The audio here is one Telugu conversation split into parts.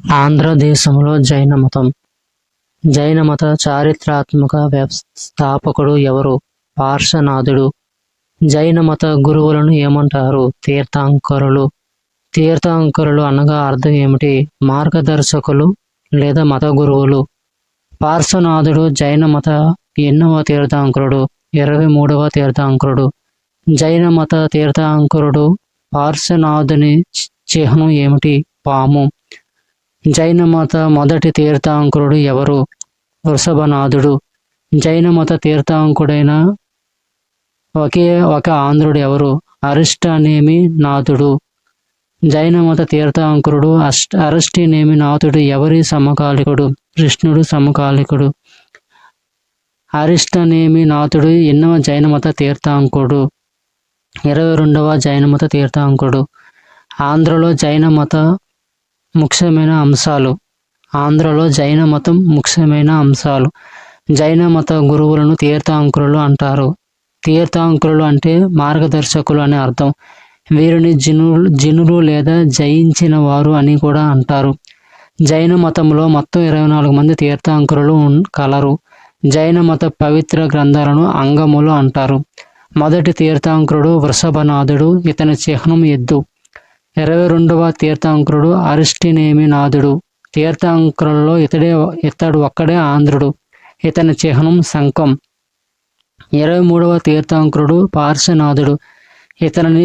ఆంధ్రదేశంలో జైన మతం. జైన మత చారిత్రాత్మక వ్యవస్థాపకుడు ఎవరు? పార్శ్వనాథుడు. జైన మత గురువులను ఏమంటారు? తీర్థంకరులు. తీర్థంకరులు అనగా అర్థం ఏమిటి? మార్గదర్శకులు లేదా మత గురువులు. పార్శ్వనాథుడు జైన మత ఎన్నవ తీర్థంకరుడు? 23వ తీర్థంకరుడు. జైన మత తీర్థంకరుడు పార్శ్వనాథుని చిహ్నం ఏమిటి? పాము. జైన మత మొదటి తీర్థంకరుడు ఎవరు? వృషభనాథుడు. జైన మత తీర్థంకుడైన ఒకే ఒక ఆంధ్రుడు ఎవరు? అరిష్టనేమి నాథుడు. జైన మత తీర్థంకరుడు అరిష్టనేమి నాథుడు ఎవరి సమకాలికుడు? కృష్ణుడు సమకాలికుడు. అరిష్టనేమి నాథుడు ఎన్నవ జైన మత తీర్థంకుడు? 22వ జైన మత తీర్థంకుడు. ఆంధ్రలో జైన మత ముఖ్యమైన అంశాలు. ఆంధ్రలో జైన మతం ముఖ్యమైన అంశాలు. జైన మత గురువులను తీర్థంకరులు అంటారు. తీర్థంకరులు అంటే మార్గదర్శకులు అని అర్థం. వీరిని జినులు లేదా జయించిన వారు అని కూడా అంటారు. జైన మతంలో మొత్తం 24 మంది తీర్థంకరులు కలరు. జైన మత పవిత్ర గ్రంథాలను అంగములు అంటారు. మొదటి తీర్థంకరుడు వృషభనాథుడు. ఇతని చిహ్నం ఎద్దు. 22వ తీర్థంకరుడు అరిష్టనేమి నాథుడు. తీర్థంకరులలో ఇతడు ఒక్కడే ఆంధ్రుడు. ఇతని చిహ్నం శంఖం. 23వ తీర్థంకరుడు పార్శ్వనాథుడు. ఇతనిని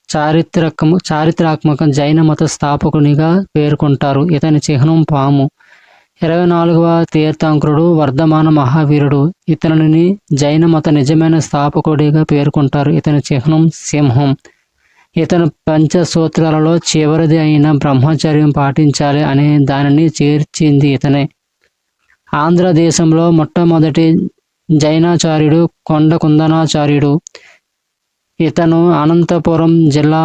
చారిత్రాత్మక జైన మత స్థాపకునిగా పేర్కొంటారు. ఇతని చిహ్నం పాము. 24వ తీర్థంకరుడు వర్ధమాన మహావీరుడు. ఇతనిని జైన మత నిజమైన స్థాపకుడిగా పేర్కొంటారు. ఇతని చిహ్నం సింహం. ఇతను పంచసూత్రాలలో చివరిది అయిన బ్రహ్మచర్యం పాటించాలి అనే దానిని చేర్చింది ఇతనే. ఆంధ్రదేశంలో మొట్టమొదటి జైనాచార్యుడు కొండకుందనాచార్యుడు. ఇతను అనంతపురం జిల్లా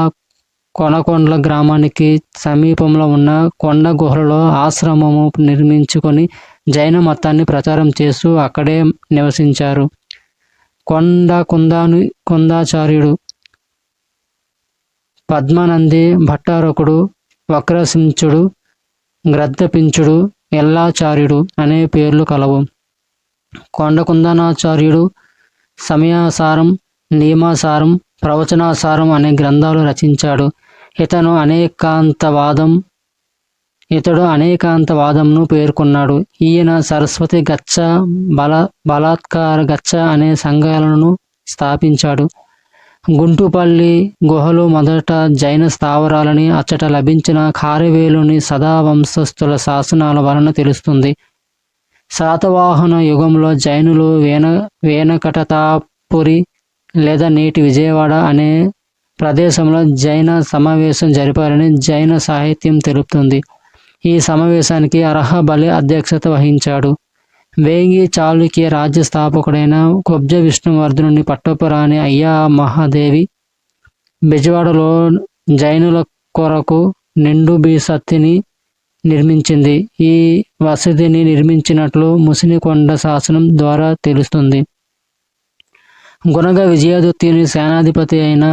కొనకొండ్ల గ్రామానికి సమీపంలో ఉన్న కొండ గుహలలో ఆశ్రమము నిర్మించుకొని జైన మతాన్ని ప్రచారం చేస్తూ అక్కడే నివసించారు. కొందాచార్యుడు, పద్మనంది భట్టారకుడు, వక్రసించుడు, గ్రద్దపించుడు, ఎల్లాచార్యుడు అనే పేర్లు కలవు. కొండకుందనాచార్యుడు సమయాసారం, నియమాసారం, ప్రవచనాసారం అనే గ్రంథాలు రచించాడు. ఇతడు అనేకాంతవాదంను పేర్కొన్నాడు. ఈయన సరస్వతి గచ్చ, బలాత్కార గచ్చ అనే సంఘాలను స్థాపించాడు. గుంటుపల్లి గుహలు మొదట జైన స్థావరాలని అచ్చట లభించిన ఖారవేలుని సదావంశస్థుల శాసనాల వలన తెలుస్తుంది. శాతవాహన యుగంలో జైనులు వేనకటతాపురి లేదా నేటి విజయవాడ అనే ప్రదేశంలో జైన సమావేశం జరిపారని జైన సాహిత్యం తెలుపుతుంది. ఈ సమావేశానికి అర్హబలి అధ్యక్షత వహించాడు. వేంగి చాళుక్య రాజ్య స్థాపకుడైన కుబ్జ విష్ణువర్ధనుని పట్టపురాణి అయ్యా మహాదేవి బెజవాడలో జైనుల కొరకు నిండు బిసత్తిని నిర్మించింది. ఈ వసతిని నిర్మించినట్లు ముసినికొండ శాసనం ద్వారా తెలుస్తుంది. గుణగ విజయదుత్తుని సేనాధిపతి అయిన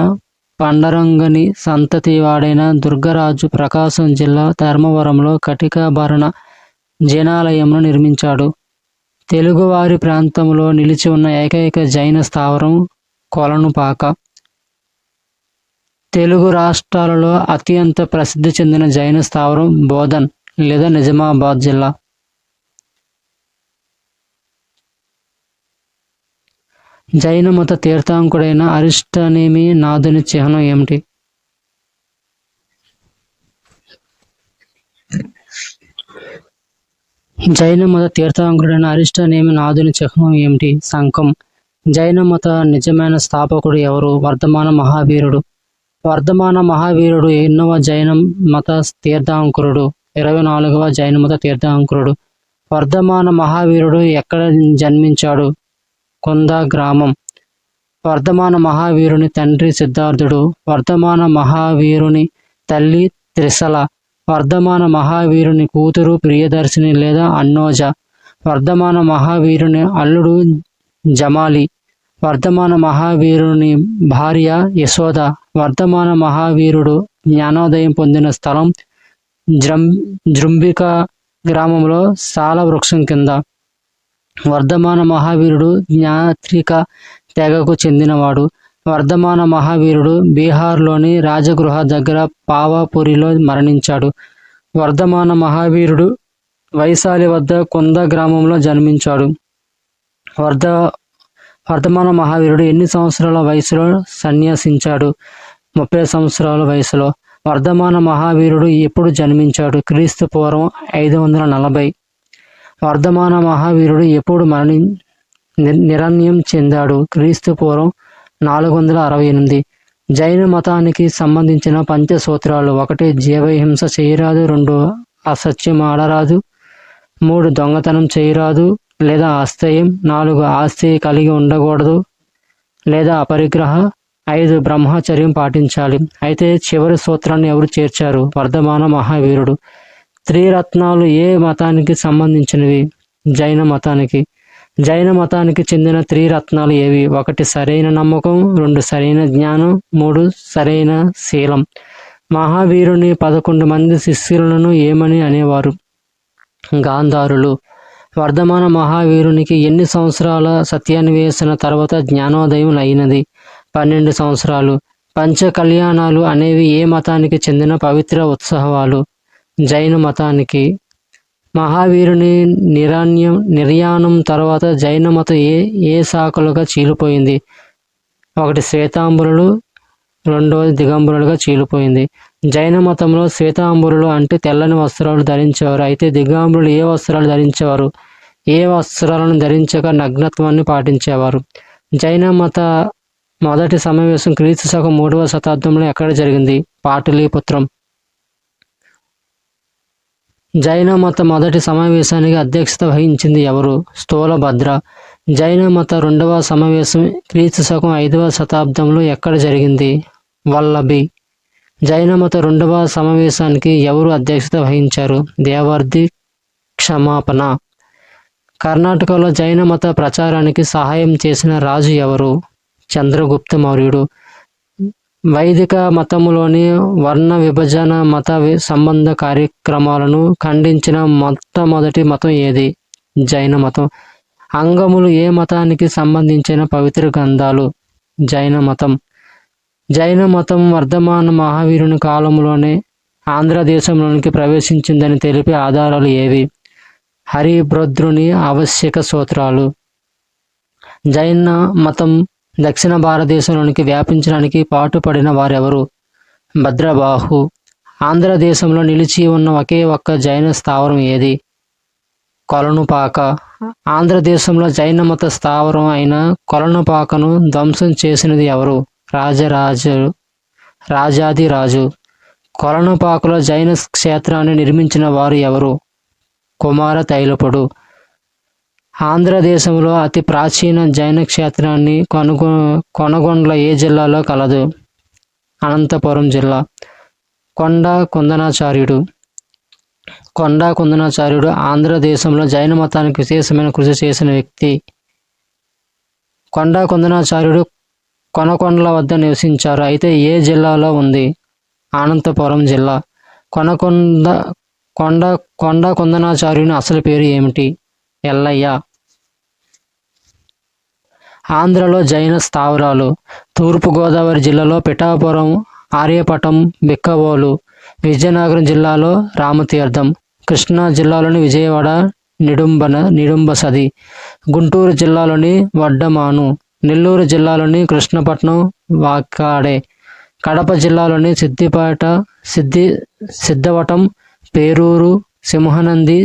పండరంగని సంతతి వాడైన దుర్గరాజు ప్రకాశం జిల్లా ధర్మవరంలో కటికాభరణ జినాలయంను నిర్మించాడు. తెలుగువారి ప్రాంతంలో నిలిచి ఉన్న ఏకైక జైన స్థావరం కొలనుపాక. తెలుగు రాష్ట్రాలలో అత్యంత ప్రసిద్ధి చెందిన జైన స్థావరం బోధన్ లేదా నిజామాబాద్ జిల్లా. జైన మత తీర్థంకుడైన అరిష్టనేమి నాథుని చిహ్నం ఏమిటి? జైన మత తీర్థంకుడైన అరిష్టనేమి నాథుని చిహ్నం ఏమిటి? శంఖం. జైన మత నిజమైన స్థాపకుడు ఎవరు? వర్ధమాన మహావీరుడు. వర్ధమాన మహావీరుడు ఎన్నవ జైన మత తీర్థంకరుడు? 24వ జైన మత తీర్థంకరుడు. వర్ధమాన మహావీరుడు ఎక్కడ జన్మించాడు? కొంద గ్రామం. వర్ధమాన మహావీరుని తండ్రి సిద్ధార్థుడు. వర్ధమాన మహావీరుని తల్లి త్రిశల. వర్ధమాన మహావీరుని కూతురు ప్రియదర్శిని లేదా అన్నోజ. వర్ధమాన మహావీరుని అల్లుడు జమాలి. వర్ధమాన మహావీరుని భార్య యశోద. వర్ధమాన మహావీరుడు జ్ఞానోదయం పొందిన స్థలం జృంభిక గ్రామంలో సాల వృక్షం కింద. వర్ధమాన మహావీరుడు జ్ఞాత్రిక తెగకు చెందినవాడు. వర్ధమాన మహావీరుడు బీహార్లోని రాజగృహ దగ్గర పావాపురిలో మరణించాడు. వర్ధమాన మహావీరుడు వైశాలి వద్ద కుంద గ్రామంలో జన్మించాడు. వర్ధమాన మహావీరుడు ఎన్ని సంవత్సరాల వయసులో సన్యాసించాడు? 30 సంవత్సరాల వయసులో. వర్ధమాన మహావీరుడు ఎప్పుడు జన్మించాడు? క్రీస్తు పూర్వం 540. వర్ధమాన మహావీరుడు ఎప్పుడు నిరన్యం చెందాడు? క్రీస్తు పూర్వం 468. జైన మతానికి సంబంధించిన పంచసూత్రాలు: 1 జీవహింస చేయరాదు, 2 అసత్యం ఆడరాదు, 3 దొంగతనం చేయరాదు లేదా అస్థేయం, 4 ఆస్తి కలిగి ఉండకూడదు లేదా అపరిగ్రహ, 5 బ్రహ్మచర్యం పాటించాలి. అయితే చివరి సూత్రాన్ని ఎవరు చేర్చారు? వర్ధమాన మహావీరుడు. త్రిరత్నాలు ఏ మతానికి సంబంధించినవి? జైన మతానికి. జైన మతానికి చెందిన త్రిరత్నాలు ఏవి? 1 సరైన నమ్మకం, 2 సరైన జ్ఞానం, 3 సరైన శీలం. మహావీరుని 11 మంది శిష్యులను ఏమని అనేవారు? గాంధారులు. వర్ధమాన మహావీరునికి ఎన్ని సంవత్సరాల సత్యాన్వేషణ తర్వాత జ్ఞానోదయం అయినది? 12 సంవత్సరాలు. పంచ కళ్యాణాలు అనేవి ఏ మతానికి చెందిన పవిత్ర ఉత్సవాలు? జైన మతానికి. మహావీరుని నిర్యాణం తర్వాత జైన మతం ఏ శాఖలుగా చీలిపోయింది? 1 శ్వేతాంబరులు, 2 దిగంబరులుగా చీలిపోయింది. జైన మతంలో శ్వేతాంబరులు అంటే తెల్లని వస్త్రాలు ధరించేవారు. అయితే దిగంబరులు ఏ వస్త్రాలు ధరించేవారు? ఏ వస్త్రాలను ధరించక నగ్నత్వాన్ని పాటించేవారు. జైన మత మొదటి సమావేశం క్రీస్తు శకం 3వ శతాబ్దంలో ఎక్కడ జరిగింది? పాటలీపుత్రం. జైన మత మొదటి సమావేశానికి అధ్యక్షత వహించింది ఎవరు? స్థూలభద్ర. జైన మత 2వ సమావేశం క్రీస్తు శకం 5వ శతాబ్దంలో ఎక్కడ జరిగింది? వల్లభి. జైన మత 2వ సమావేశానికి ఎవరు అధ్యక్షత వహించారు? దేవర్ది క్షమాపణ. కర్ణాటకలో జైన మత ప్రచారానికి సహాయం చేసిన రాజు ఎవరు? చంద్రగుప్త మౌర్యుడు. వైదిక మతములోని వర్ణ విభజన మత సంబంధ కార్యక్రమాలను ఖండించిన మొట్టమొదటి మతం ఏది? జైన మతం. అంగములు ఏ మతానికి సంబంధించిన పవిత్ర గ్రంథాలు? జైన మతం. జైన మతం వర్ధమాన మహావీరుని కాలంలోనే ఆంధ్రదేశంలోనికి ప్రవేశించిందని తెలిపే ఆధారాలు ఏవి? హరిభద్రుని ఆవశ్యక సూత్రాలు. జైన మతం దక్షిణ భారతదేశంలోనికి వ్యాపించడానికి పాటుపడిన వారెవరు? భద్రబాహు. ఆంధ్రదేశంలో నిలిచి ఉన్న ఒకే ఒక్క జైన స్థావరం ఏది? కొలనుపాక. ఆంధ్రదేశంలో జైన మత స్థావరం అయిన కొలనుపాకను ధ్వంసం చేసినది ఎవరు? రాజాదిరాజు. కొలనుపాకలో జైన క్షేత్రాన్ని నిర్మించిన వారు ఎవరు? కుమార తైలపుడు. ఆంధ్రదేశంలో అతి ప్రాచీన జైన క్షేత్రాన్ని కొనగొండ్ల ఏ జిల్లాలో కలదు? అనంతపురం జిల్లా. కొండా కుందనాచార్యుడు ఆంధ్రదేశంలో జైన మతానికి విశేషమైన కృషి చేసిన వ్యక్తి. కొండా కుందనాచార్యుడు కొనకొండల వద్ద నివసించారు. అయితే ఏ జిల్లాలో ఉంది? అనంతపురం జిల్లా. కొండా కుందనాచార్యుని అసలు పేరు ఏమిటి? ఎల్లయ్య. ఆంధ్రలో జైన స్థావరాలు. తూర్పుగోదావరి జిల్లాలో పిఠాపురం, ఆర్యపటం, బిక్కవోలు. విజయనగరం జిల్లాలో రామతీర్థం. కృష్ణా జిల్లాలోని విజయవాడ నిడుంబసది. గుంటూరు జిల్లాలోని వడ్డమాను. నెల్లూరు జిల్లాలోని కృష్ణపట్నం, వాకాడే. కడప జిల్లాలోని సిద్ధవటం, పేరూరు, సింహనంది,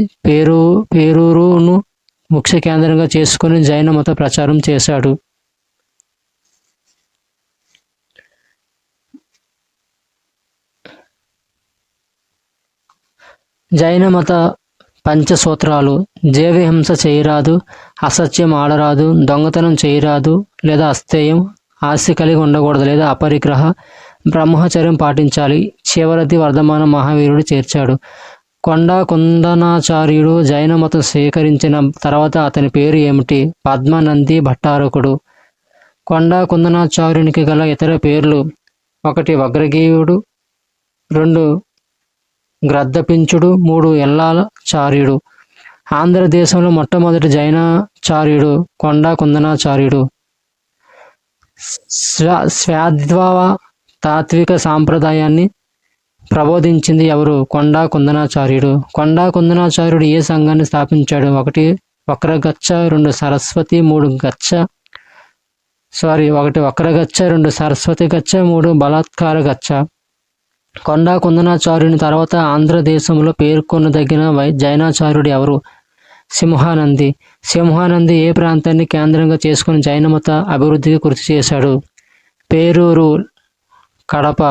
పేరూరును ముఖ్య కేంద్రంగా చేసుకుని జైన మత ప్రచారం చేశాడు. జైన మత పంచసూత్రాలు: జీవహింస చేయరాదు, అసత్యం ఆడరాదు, దొంగతనం చేయరాదు లేదా అస్థేయం, ఆస్తి కలిగి ఉండకూడదు లేదా అపరిగ్రహ, బ్రహ్మచర్యం పాటించాలి. చివరిది వర్ధమాన మహావీరుడు చేర్చాడు. కొండా కుందనాచార్యుడు జైన మతం స్వీకరించిన తర్వాత అతని పేరు ఏమిటి? పద్మనంది భట్టారకుడు. కొండా కుందనాచార్యునికి గల ఇతర పేర్లు: 1 వగ్రగీయుడు, 2 గ్రద్దపించుడు, 3 ఎల్లాచార్యుడు. ఆంధ్రదేశంలో మొట్టమొదటి జైనాచార్యుడు కొండా కుందనాచార్యుడు. స్వాద్వైత తాత్విక సాంప్రదాయాన్ని ప్రబోధించింది ఎవరు? కొండా కుందనాచార్యుడు. కొండా కుందనాచార్యుడు ఏ సంఘాన్ని స్థాపించాడు? 1 వక్రగచ్చ, 2 సరస్వతి, 3 గచ్చ 1 వక్రగచ్చ, 2 సరస్వతి గచ్చ, 3 బలాత్కార గచ్చ. కొండా కుందనాచార్యుని తర్వాత ఆంధ్రదేశంలో పేర్కొనదగిన జైనాచార్యుడు ఎవరు? సింహానంది. సింహానంది ఏ ప్రాంతాన్ని కేంద్రంగా చేసుకుని జైనమత అభివృద్ధికి కృషి చేశాడు? పేరూరు, కడప.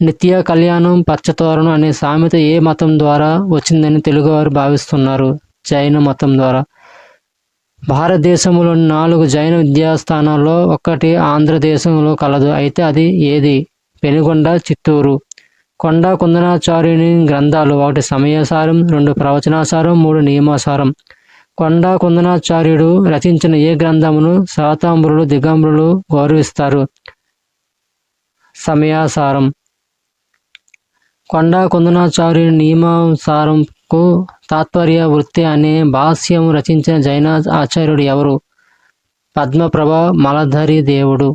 నిత్య కళ్యాణం పచ్చతోరణం అనే సామెత ఏ మతం ద్వారా వచ్చిందని తెలుగువారు భావిస్తున్నారు? జైన మతం ద్వారా. భారతదేశంలోని 4 జైన విద్యాస్థానాల్లో 1 ఆంధ్రదేశంలో కలదు. అయితే అది ఏది? పెనుగొండ, చిత్తూరు. కొండా కుందనాచార్యుని గ్రంథాలు: 1 సమయసారం, 2 ప్రవచనాసారం, 3 నియమాసారం. కొండా కుందనాచార్యుడు రచించిన ఏ గ్రంథమును శాతాంబరులు, దిగంబరులు గౌరవిస్తారు? సమయాసారం. కొండా కుందనాచార్యుని నియమాసారంకు తాత్పర్య వృత్తి అనే భాష్యం రచించిన జైన ఆచార్యుడు ఎవరు? పద్మప్రభ మలధరి దేవుడు.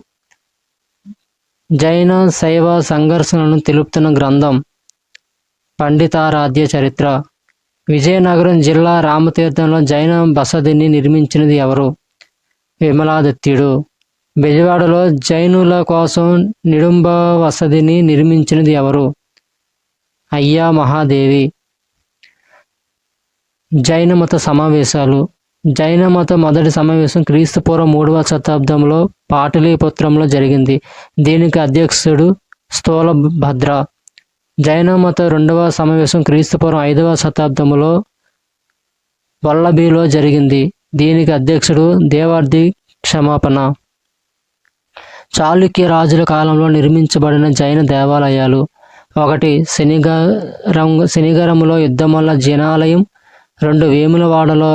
జైన శైవ సంఘర్షణలను తెలుపుతున్న గ్రంథం: పండితారాధ్య చరిత్ర. విజయనగరం జిల్లా రామతీర్థంలో జైన బసదిని నిర్మించినది ఎవరు? విమలాదిత్యుడు. బెజవాడలో జైనుల కోసం నిడుంబ వసతిని నిర్మించినది ఎవరు? అయ్యా మహాదేవి. జైన మత సమావేశాలు. జైన మత మొదటి సమావేశం క్రీస్తుపూర్వం 3వ శతాబ్దంలో పాటలీపుత్రంలో జరిగింది. దీనికి అధ్యక్షుడు స్థూలభద్ర. జైన మత 2వ సమావేశం క్రీస్తుపూర్వం 5వ శతాబ్దంలో వల్లభిలో జరిగింది. దీనికి అధ్యక్షుడు దేవార్ది క్షమాపణ. చాళుక్య రాజుల కాలంలో నిర్మించబడిన జైన దేవాలయాలు: 1 శనిగరంలో యుద్ధమల్ల జీనాలయం, 2 వేములవాడలో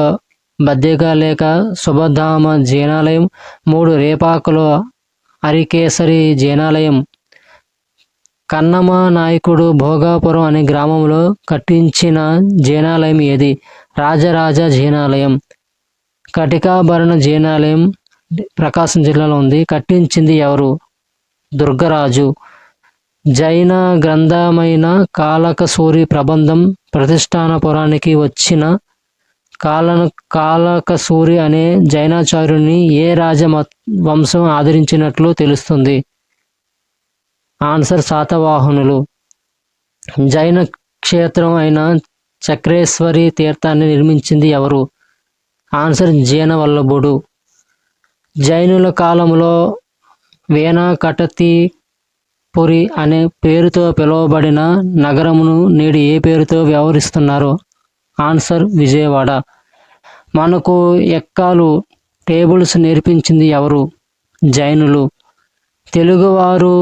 బద్దెగలేక శుభధామ జీనాలయం, 3 రేపాకులో అరికేసరి జీనాలయం. కన్నమ నాయకుడు భోగాపురం అనే గ్రామంలో కట్టించిన జీనాలయం ఏది? రాజరాజ జీనాలయం. కటికాభరణ జీనాలయం ప్రకాశం జిల్లాలో ఉంది. కట్టించింది ఎవరు? దుర్గరాజు. జైన గ్రంథమైన కాలకసూరి ప్రబంధం ప్రతిష్టానపురానికి వచ్చిన కాలకసూరి అనే జైనాచార్యుని ఏ రాజవంశం ఆదరించినట్లు తెలుస్తుంది? ఆన్సర్ శాతవాహనులు. జైన క్షేత్రం అయిన చక్రేశ్వరి తీర్థాన్ని నిర్మించింది ఎవరు? ఆన్సర్ జీనవల్లభుడు. జైనుల కాలంలో వేనకటతిపురి అనే పేరుతో పిలువబడిన నగరమును నేడు ఏ పేరుతో వ్యవహరిస్తున్నారు? ఆన్సర్ విజయవాడ. మనకు ఎక్కాలు టేబుల్స్ నేర్పించింది ఎవరు? జైనులు. తెలుగువారు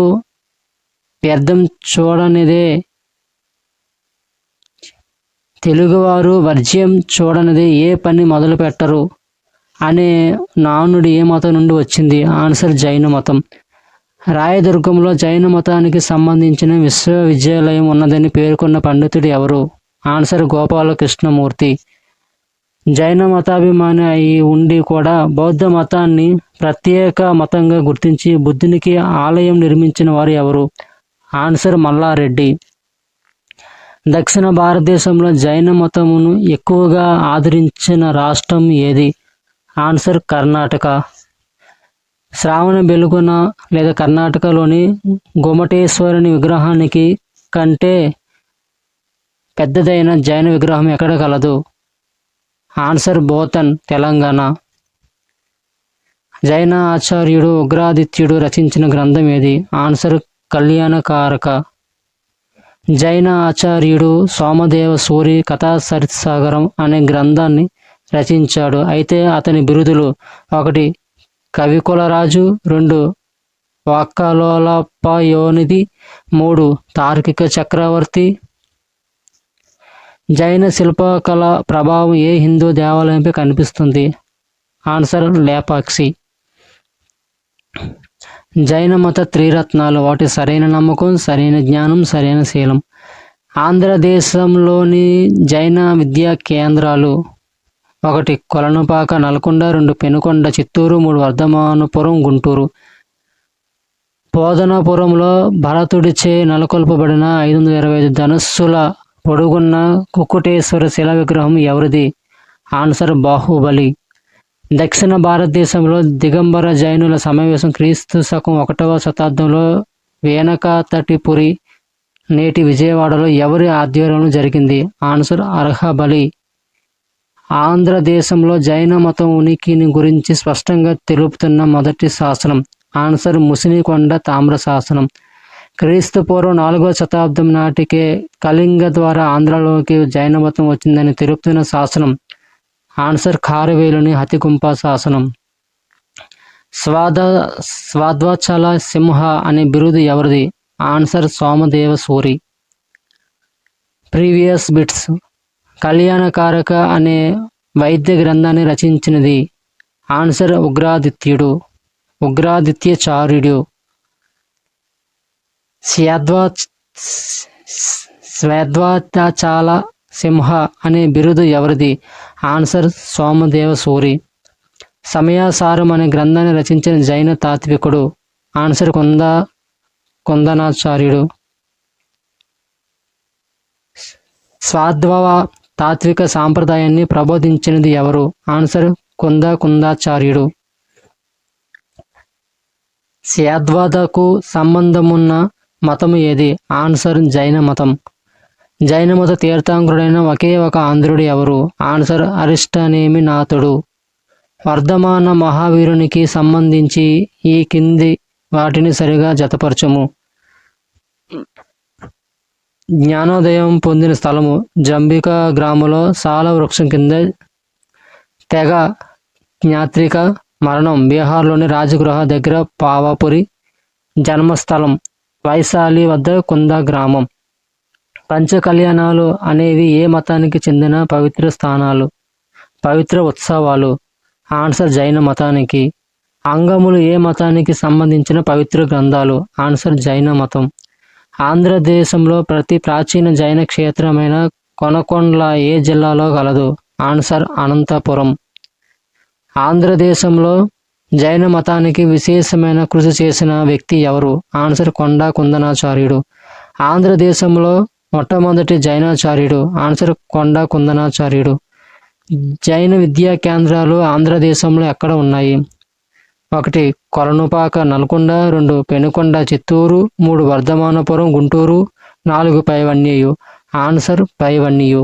వర్జ్యం చూడనిదే ఏ పని మొదలు పెట్టరు అనే నానుడి ఏ మతం నుండి వచ్చింది? ఆన్సర్ జైన మతం. రాయదుర్గంలో జైన మతానికి సంబంధించిన విశ్వవిద్యాలయం ఉన్నదని పేర్కొన్న పండితుడు ఎవరు? ఆన్సర్ గోపాలకృష్ణమూర్తి. జైన మతాభిమాని అయి ఉండి కూడా బౌద్ధ మతాన్ని ప్రత్యేక మతంగా గుర్తించి బుద్ధునికి ఆలయం నిర్మించిన వారు ఎవరు? ఆన్సర్ మల్లారెడ్డి. దక్షిణ భారతదేశంలో జైన మతమును ఎక్కువగా ఆదరించిన రాష్ట్రం ఏది? ఆన్సర్ కర్ణాటక. శ్రావణ బెలుగున లేదా కర్ణాటకలోని గోమటేశ్వరుని విగ్రహానికి కంటే పెద్దదైన జైన విగ్రహం ఎక్కడ కలదు? ఆన్సర్ బోతన్, తెలంగాణ. జైన ఆచార్యుడు ఉగ్రాదిత్యుడు రచించిన గ్రంథం ఏది? ఆన్సర్ కళ్యాణకారక. జైన ఆచార్యుడు సోమదేవ సూరి కథాసరిత్సాగరం అనే గ్రంథాన్ని రచించాడు. అయితే అతని బిరుదులు: 1 కవికులరాజు, 2 వాక్కలోలపయోనిధి, 3 తార్కిక చక్రవర్తి. జైన శిల్పకళ ప్రభావం ఏ హిందూ దేవాలయంపై కనిపిస్తుంది? ఆన్సర్ లేపాక్షి. జైన మత త్రిరత్నాలు: 1 సరైన నమ్మకం, సరైన జ్ఞానం, సరైన శీలం. ఆంధ్రదేశంలోని జైన విద్యా కేంద్రాలు: 1 కొలనుపాక, నల్గొండ, 2 పెనుకొండ, చిత్తూరు, 3 వర్ధమానపురం, గుంటూరు. బోధనాపురంలో భరతుడిచే నెలకొల్పబడిన 525 ధనుస్సుల పొడుగున్న కుక్కుటేశ్వర శిలా విగ్రహం ఎవరిది? ఆన్సర్ బాహుబలి. దక్షిణ భారతదేశంలో దిగంబర జైనుల సమావేశం క్రీస్తు శకం 1వ శతాబ్దంలో వేనకతటిపురి, నేటి విజయవాడలో ఎవరి ఆధ్వర్యంలో జరిగింది? ఆన్సర్ అర్హబలి. ఆంధ్రదేశంలో జైన మతం ఉనికిని గురించి స్పష్టంగా తెలుపుతున్న మొదటి శాసనం? ఆన్సర్ ముసినికొండ తామ్ర శాసనం. క్రీస్తు పూర్వం 4వ శతాబ్దం నాటికే కళింగ ద్వారా ఆంధ్రలోకి జైన మతం వచ్చిందని తెలుపుతున్న శాసనం? ఆన్సర్ ఖారవేలుని హతిగుంప శాసనం. స్వాద్వచల సింహ అనే బిరుదు ఎవరిది? Answer Somadeva Suri. Previous bits. కళ్యాణకారక అనే వైద్య గ్రంథాన్ని రచించినది? ఆన్సర్ ఉగ్రాదిత్యాచార్యుడు. స్వేద్వచల సింహ అనే బిరుదు ఎవరిది? ఆన్సర్ సోమదేవ సూరి. సమయాసారం అనే గ్రంథాన్ని రచించిన జైన తాత్వికుడు? ఆన్సర్ కుందనాచార్యుడు. స్వాద్వవ తాత్విక సాంప్రదాయాన్ని ప్రబోధించినది ఎవరు? ఆన్సర్ కుందాచార్యుడు. స్యాద్వతకు సంబంధమున్న మతము ఏది? ఆన్సర్ జైన మతం. జైన మత తీర్థంకరుడైన ఒకే ఒక ఆంధ్రుడు ఎవరు? ఆన్సర్ అరిష్టనేమినాథుడు. వర్ధమాన మహావీరునికి సంబంధించి ఈ కింది వాటిని సరిగా జతపరచము. జ్ఞానోదయం పొందిన స్థలము: జంబిక గ్రామంలో సాల వృక్షం కింద. తెగ జ్ఞాత్రిక మరణం: బీహార్లోని రాజగృహ దగ్గర పావాపురి. జన్మస్థలం: వైశాలి వద్ద కుంద గ్రామం. పంచకళ్యాణాలు అనేవి ఏ మతానికి చెందిన పవిత్ర స్థానాలు, పవిత్ర ఉత్సవాలు? ఆన్సర్ జైన మతానికి. అంగములు ఏ మతానికి సంబంధించిన పవిత్ర గ్రంథాలు? ఆన్సర్ జైన మతం. ఆంధ్రదేశంలో ప్రతి ప్రాచీన జైన క్షేత్రమైన కొనకొండ్ల ఏ జిల్లాలో కలదు? ఆన్సర్ అనంతపురం. ఆంధ్రదేశంలో జైన మతానికి విశేషమైన కృషి చేసిన వ్యక్తి ఎవరు? ఆన్సర్ కుందనాచార్యుడు. ఆంధ్రదేశంలో మొట్టమొదటి జైనాచార్యుడు? ఆన్సర్ కుందనాచార్యుడు. జైన విద్యా కేంద్రాలు ఆంధ్రదేశంలో ఎక్కడ ఉన్నాయి? 1 కొలనుపాక, నల్గొండ, 2 పెనుకొండ, చిత్తూరు, 3 వర్ధమానపురం, గుంటూరు, 4 పైవన్యు. ఆన్సర్ పైవన్యు.